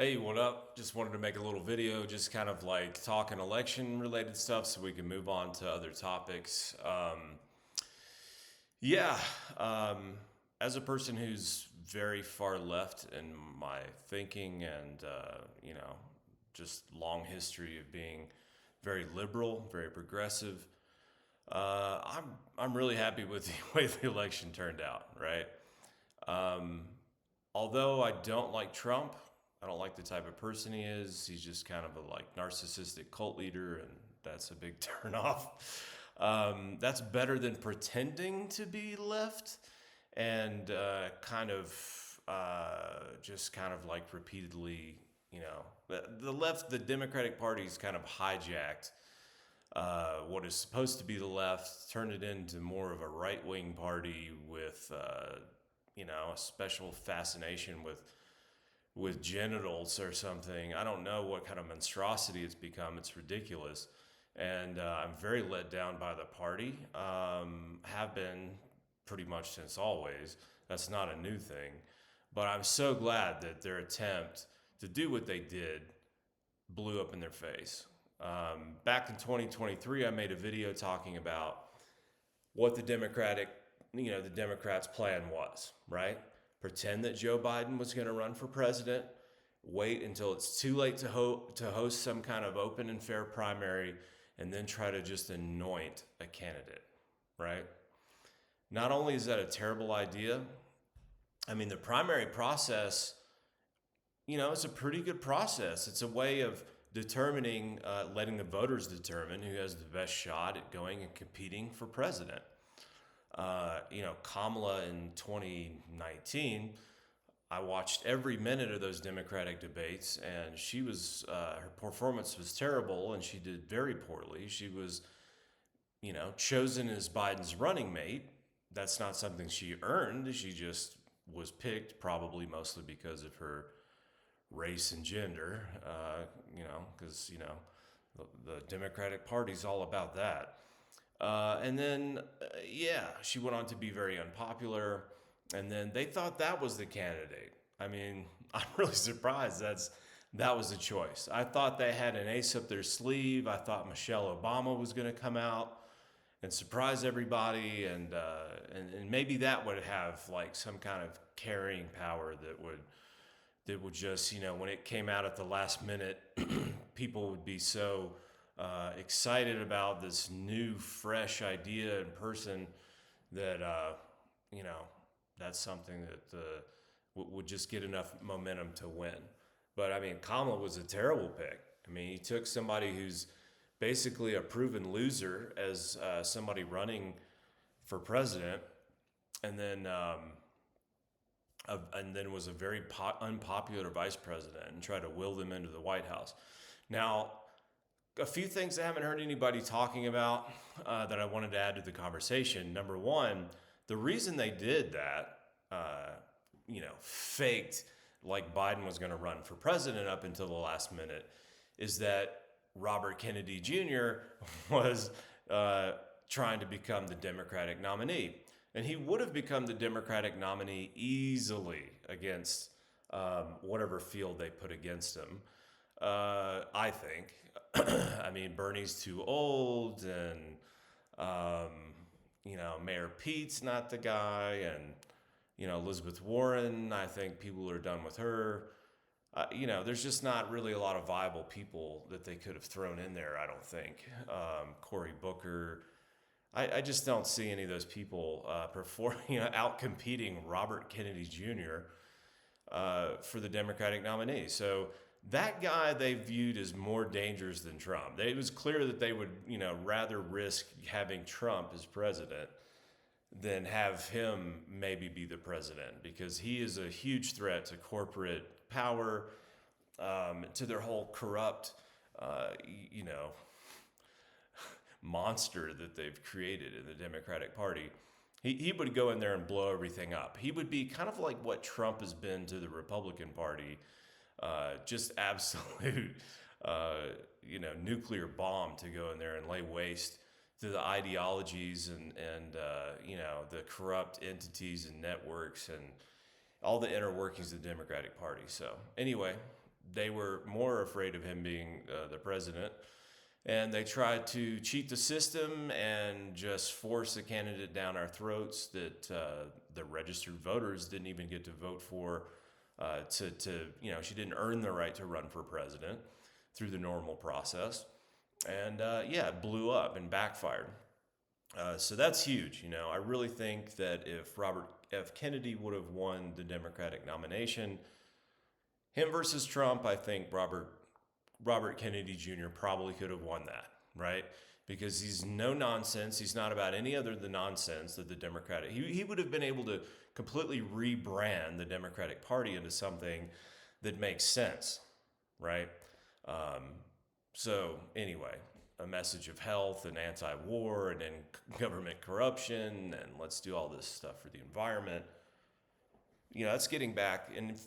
Hey, what up? Just wanted to make a little video, just kind of like talking election related stuff so we can move on to other topics. Yeah, um, as a person who's very far left in my thinking and, just long history of being very liberal, very progressive, I'm really happy with the way the election turned out, right? Um, Although I don't like Trump, I don't like the type of person he is. He's just kind of a like narcissistic cult leader, and that's a big turnoff. That's better than pretending to be left and just kind of like repeatedly, the left, the Democratic Party's kind of hijacked what is supposed to be the left, turned it into more of a right wing party with a special fascination with genitals or something. I don't know what kind of monstrosity it's become. It's ridiculous, and I'm very let down by the party. Have been pretty much since always. That's not a new thing, but I'm so glad that their attempt to do what they did blew up in their face. Back in 2023, I made a video talking about what the Democrats' plan was, right? Pretend that Joe Biden was going to run for president, wait until it's too late to host some kind of open and fair primary, and then try to just anoint a candidate, right? Not only is that a terrible idea, I mean, the primary process, it's a pretty good process. It's a way of determining, letting the voters determine who has the best shot at going and competing for president. Kamala in 2019, I watched every minute of those Democratic debates, and her performance was terrible, and she did very poorly. She was, chosen as Biden's running mate. That's not something she earned. She just was picked, probably mostly because of her race and gender, because, the Democratic Party's all about that. She went on to be very unpopular. And then they thought that was the candidate. I mean, I'm really surprised that was the choice. I thought they had an ace up their sleeve. I thought Michelle Obama was going to come out and surprise everybody, and maybe that would have like some kind of carrying power that would just, when it came out at the last minute, people would be so excited about this new, fresh idea in person that, that's something that would just get enough momentum to win. But I mean, Kamala was a terrible pick. I mean, he took somebody who's basically a proven loser as somebody running for president, and then was a very unpopular vice president and tried to will them into the White House. Now, a few things I haven't heard anybody talking about that I wanted to add to the conversation. Number one, the reason they did that, faked like Biden was going to run for president up until the last minute, is that Robert Kennedy Jr. was trying to become the Democratic nominee. And he would have become the Democratic nominee easily against whatever field they put against him, I think. I mean, Bernie's too old, and Mayor Pete's not the guy, and Elizabeth Warren. I think people are done with her. There's just not really a lot of viable people that they could have thrown in there. I don't think Cory Booker. I just don't see any of those people performing, out competing Robert Kennedy Jr. For the Democratic nominee. So that guy they viewed as more dangerous than Trump. It was clear that they would, rather risk having Trump as president than have him maybe be the president, because he is a huge threat to corporate power, to their whole corrupt, monster that they've created in the Democratic Party. He would go in there and blow everything up. He would be kind of like what Trump has been to the Republican Party, just absolute, nuclear bomb to go in there and lay waste to the ideologies and the corrupt entities and networks and all the inner workings of the Democratic Party. So anyway, they were more afraid of him being the president. And they tried to cheat the system and just force a candidate down our throats that the registered voters didn't even get to vote for. She didn't earn the right to run for president through the normal process. And it blew up and backfired. So that's huge. I really think that if Robert F. Kennedy would have won the Democratic nomination, him versus Trump, I think Robert Kennedy Jr. probably could have won that, right? Because he's no nonsense. He's not about any other than nonsense that the Democratic. He would have been able to completely rebrand the Democratic Party into something that makes sense, right? So anyway, a message of health and anti-war and then government corruption and let's do all this stuff for the environment. That's getting back, and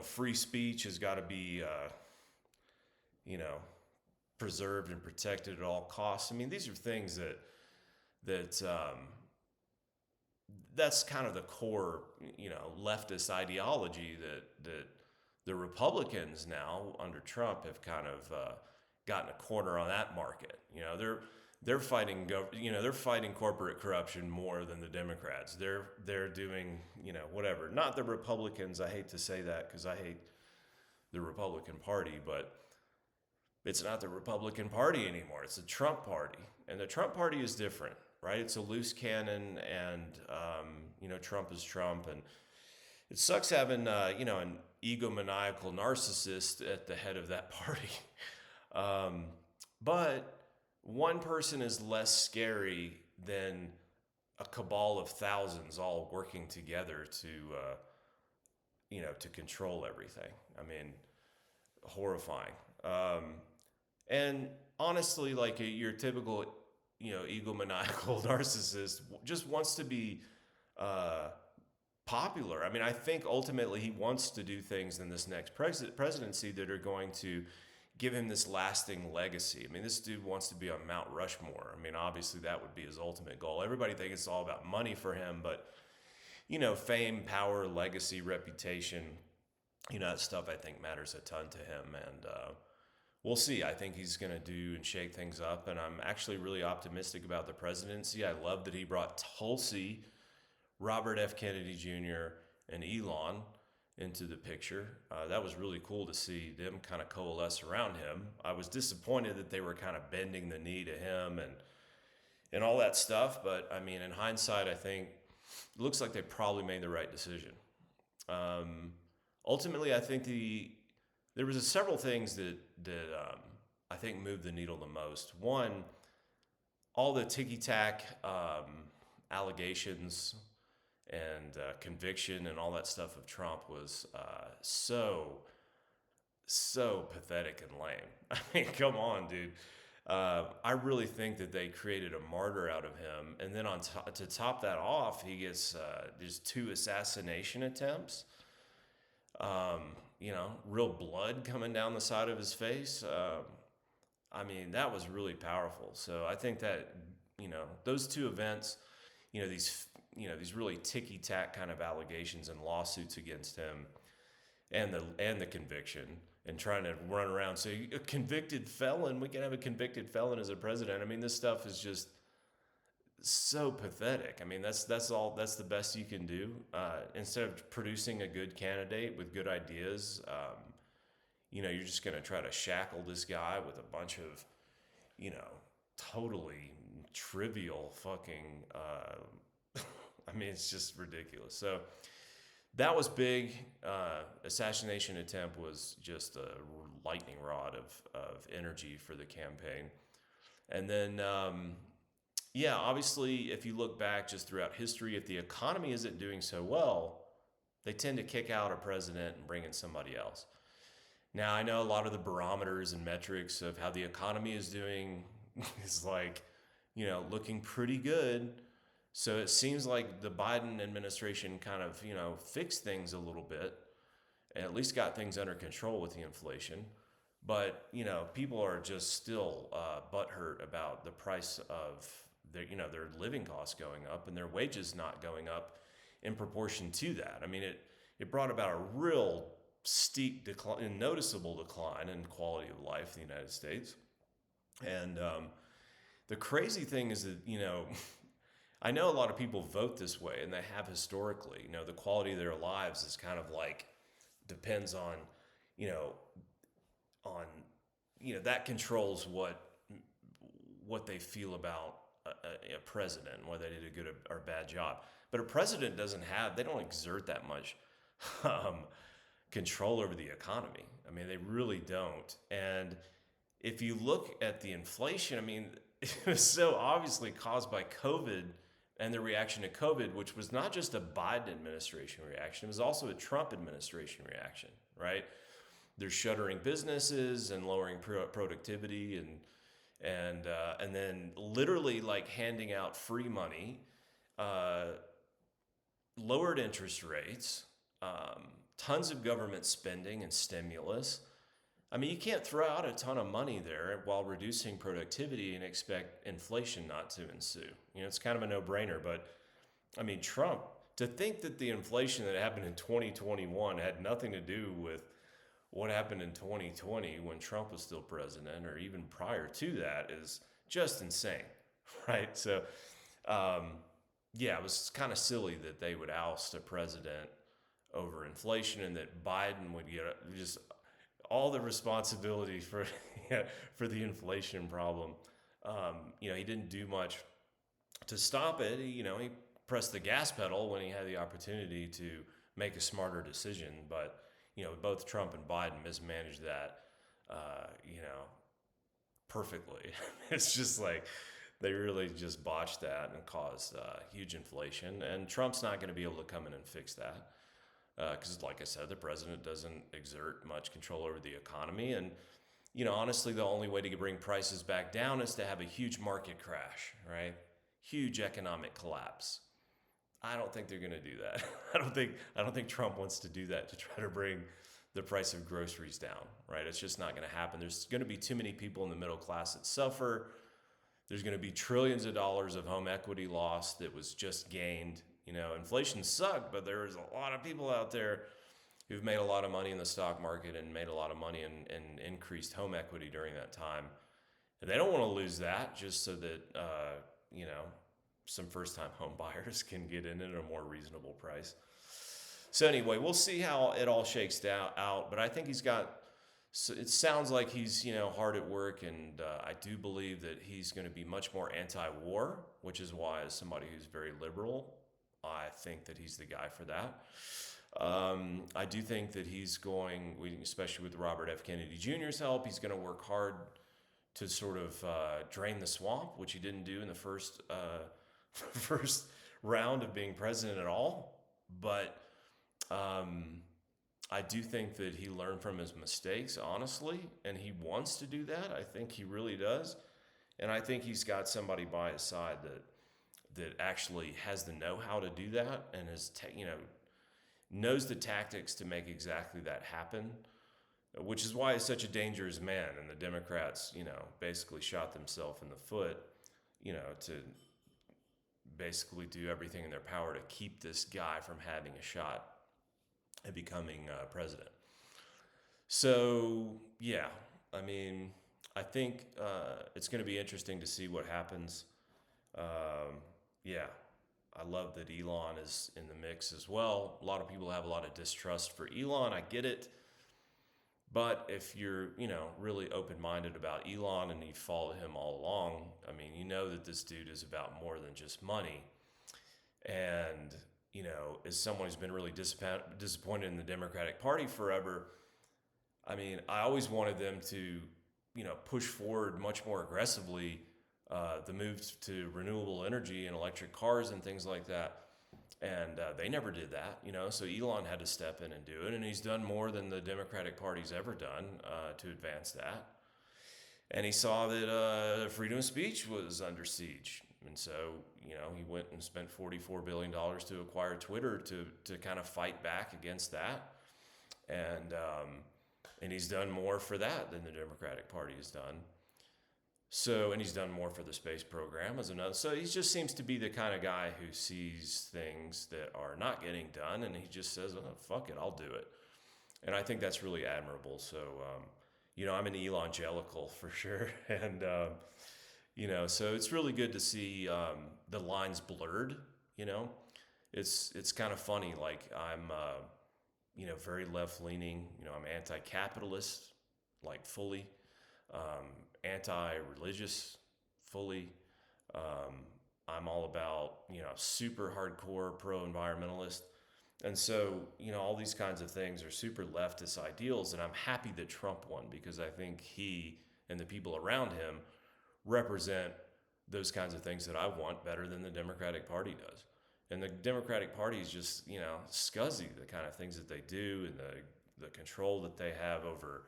free speech has got to be preserved and protected at all costs. I mean, these are things that's kind of the core, leftist ideology that the Republicans now under Trump have kind of gotten a corner on that market. They're fighting they're fighting corporate corruption more than the Democrats. They're doing whatever. Not the Republicans. I hate to say that because I hate the Republican Party, but it's not the Republican Party anymore. It's the Trump Party. And the Trump Party is different, right? It's a loose cannon, and, Trump is Trump. And it sucks having, an egomaniacal narcissist at the head of that party. But one person is less scary than a cabal of thousands all working together to control everything. I mean, horrifying. And honestly, like your typical, egomaniacal narcissist just wants to be popular. I mean, I think ultimately he wants to do things in this next presidency that are going to give him this lasting legacy. I mean, this dude wants to be on Mount Rushmore. I mean, obviously that would be his ultimate goal. Everybody thinks it's all about money for him, but, fame, power, legacy, reputation, that stuff I think matters a ton to him. And, we'll see. I think he's going to do and shake things up, and I'm actually really optimistic about the presidency. I love that he brought Tulsi, Robert F. Kennedy Jr., and Elon into the picture. That was really cool to see them kind of coalesce around him. I was disappointed that they were kind of bending the knee to him and all that stuff, but I mean, in hindsight, I think it looks like they probably made the right decision. Ultimately, I think there was several things that I think moved the needle the most. One, all the ticky-tack allegations and conviction and all that stuff of Trump was so pathetic and lame. I mean, come on, dude. I really think that they created a martyr out of him. And then to top that off, he gets there's 2 assassination attempts. Real blood coming down the side of his face. I mean, that was really powerful. So I think that, those 2 events, these really ticky-tack kind of allegations and lawsuits against him and the conviction and trying to run around say a convicted felon, we can have a convicted felon as a president. I mean, this stuff is just so pathetic. I mean, that's the best you can do. Instead of producing a good candidate with good ideas, you're just going to try to shackle this guy with a bunch of, totally trivial fucking, I mean, it's just ridiculous. So that was big. Assassination attempt was just a lightning rod of energy for the campaign. And then, obviously, if you look back just throughout history, if the economy isn't doing so well, they tend to kick out a president and bring in somebody else. Now, I know a lot of the barometers and metrics of how the economy is doing is like, looking pretty good. So it seems like the Biden administration kind of, fixed things a little bit and at least got things under control with the inflation. But, people are just still butthurt about the price of their living costs going up and their wages not going up in proportion to that. I mean, it brought about a real steep decline, noticeable decline in quality of life in the United States. And the crazy thing is that, I know a lot of people vote this way, and they have historically. The quality of their lives is kind of like depends on, you know, on that controls what they feel about a president, whether they did a good or bad job. But a president they don't exert that much control over the economy. I mean, they really don't. And if you look at the inflation, I mean, it was so obviously caused by COVID and the reaction to COVID, which was not just a Biden administration reaction, it was also a Trump administration reaction, right? They're shuttering businesses and lowering productivity and then literally like handing out free money, lowered interest rates, tons of government spending and stimulus. I mean, you can't throw out a ton of money there while reducing productivity and expect inflation not to ensue. It's kind of a no-brainer, but I mean, Trump, to think that the inflation that happened in 2021 had nothing to do with what happened in 2020 when Trump was still president or even prior to that is just insane, right? So, it was kind of silly that they would oust a president over inflation and that Biden would get just all the responsibility for for the inflation problem. He didn't do much to stop it. He pressed the gas pedal when he had the opportunity to make a smarter decision. But both Trump and Biden mismanaged that, perfectly. It's just like they really just botched that and caused huge inflation. And Trump's not going to be able to come in and fix that. Because, like I said, the president doesn't exert much control over the economy. And, honestly, the only way to bring prices back down is to have a huge market crash, right? Huge economic collapse. I don't think they're going to do that. I don't think Trump wants to do that to try to bring the price of groceries down, right? It's just not going to happen. There's going to be too many people in the middle class that suffer. There's going to be trillions of dollars of home equity loss that was just gained. Inflation sucked, but there's a lot of people out there who've made a lot of money in the stock market and made a lot of money and increased home equity during that time. And they don't want to lose that just so that, some first-time home buyers can get in at a more reasonable price. So anyway, we'll see how it all shakes out. But I think it sounds like he's, hard at work. And I do believe that he's going to be much more anti-war, which is why as somebody who's very liberal, I think that he's the guy for that. I do think that he's going, especially with Robert F. Kennedy Jr.'s help, he's going to work hard to sort of drain the swamp, which he didn't do in the first round of being president at all. But I do think that he learned from his mistakes, honestly, and he wants to do that. I think he really does. And I think he's got somebody by his side that actually has the know-how to do that and knows the tactics to make exactly that happen, which is why he's such a dangerous man. And the Democrats, basically shot themselves in the foot, to basically do everything in their power to keep this guy from having a shot at becoming president. So, I mean, I think it's going to be interesting to see what happens. I love that Elon is in the mix as well. A lot of people have a lot of distrust for Elon. I get it. But if you're, really open-minded about Elon and you follow him all along, I mean, that this dude is about more than just money. And, as someone who's been really disappointed in the Democratic Party forever, I mean, I always wanted them to, push forward much more aggressively the move to renewable energy and electric cars and things like that. And they never did that, so Elon had to step in and do it. And he's done more than the Democratic Party's ever done to advance that. And he saw that freedom of speech was under siege. And so, he went and spent $44 billion to acquire Twitter to kind of fight back against that. And he's done more for that than the Democratic Party has done. So, and he's done more for the space program as another. So he just seems to be the kind of guy who sees things that are not getting done, and he just says, "Oh, fuck it, I'll do it." And I think that's really admirable. So, I'm an evangelical for sure. And, so it's really good to see the lines blurred, you know. It's kind of funny. Like I'm, very left leaning. I'm anti-capitalist, like fully, anti-religious, fully. Um, I'm all about, super hardcore pro-environmentalist. And so, all these kinds of things are super leftist ideals. And I'm happy that Trump won because I think he and the people around him represent those kinds of things that I want better than the Democratic Party does. And the Democratic Party is just, scuzzy, the kind of things that they do and the control that they have over,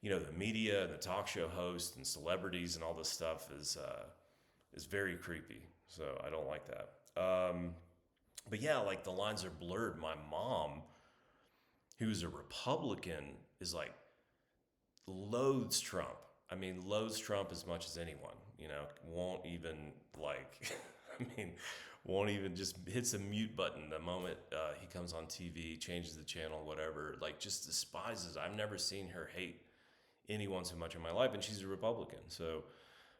the media and the talk show hosts and celebrities and all this stuff is very creepy. So I don't like that. But yeah, like the lines are blurred. My mom, who's a Republican, is like loathes Trump. I mean, loathes Trump as much as anyone, won't even like, I mean, won't even just hits a mute button the moment he comes on TV, changes the channel, whatever, like just despises. I've never seen her hate anyone so much in my life, and she's a Republican. So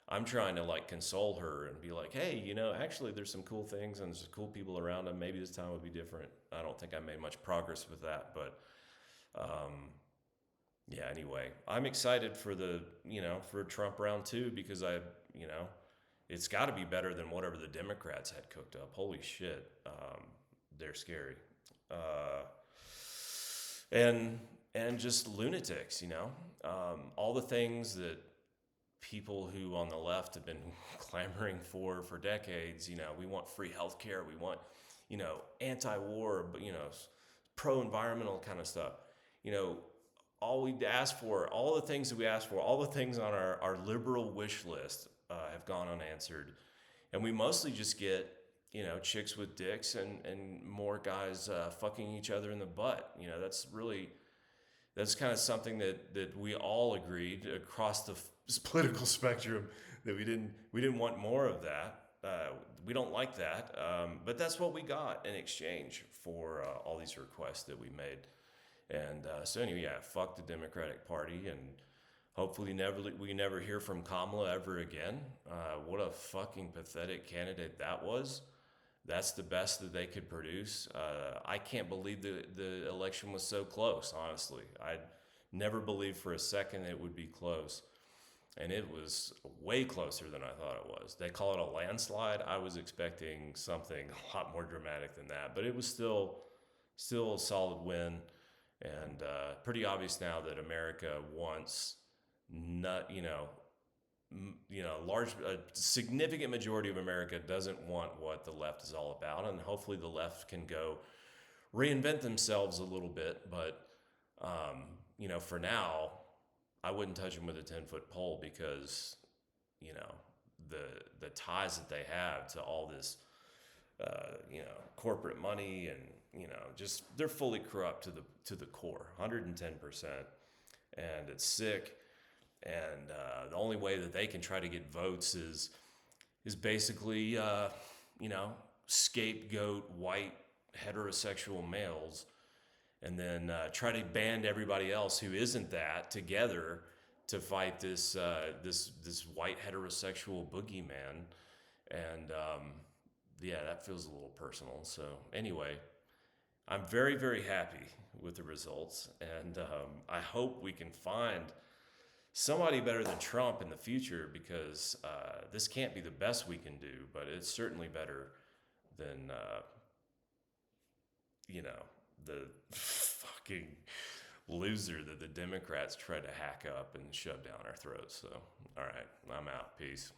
I'm trying to like console her and be like, hey, actually there's some cool things and there's cool people around and maybe this time would be different. I don't think I made much progress with that, but yeah, anyway, I'm excited for for Trump round two because it's got to be better than whatever the Democrats had cooked up. Holy shit. They're scary. And just lunatics, all the things that people who on the left have been clamoring for decades. We want free healthcare. We want, anti-war, but, pro-environmental kind of stuff. All we asked for, all the things that we asked for, all the things on our liberal wish list have gone unanswered. And we mostly just get, chicks with dicks and more guys fucking each other in the butt. That's kind of something that we all agreed across the political spectrum that we didn't want more of that. We don't like that, but that's what we got in exchange for all these requests that we made. And so anyway, yeah, fuck the Democratic Party, and hopefully we never hear from Kamala ever again. What a fucking pathetic candidate that was. That's the best that they could produce. I can't believe the election was so close, honestly. I never believed for a second it would be close. And it was way closer than I thought it was. They call it a landslide. I was expecting something a lot more dramatic than that. But it was still a solid win. And pretty obvious now that America wants a significant majority of America doesn't want what the left is all about, and hopefully the left can go reinvent themselves a little bit. But for now, I wouldn't touch them with a 10-foot pole because the ties that they have to all this corporate money and just they're fully corrupt to the core, 110%, and it's sick. And the only way that they can try to get votes is basically, scapegoat white heterosexual males, and then try to band everybody else who isn't that together to fight this white heterosexual boogeyman. And yeah, that feels a little personal. So anyway, I'm very, very happy with the results, and I hope we can find somebody better than Trump in the future, because this can't be the best we can do, but it's certainly better than, the fucking loser that the Democrats tried to hack up and shove down our throats. So, all right, I'm out. Peace.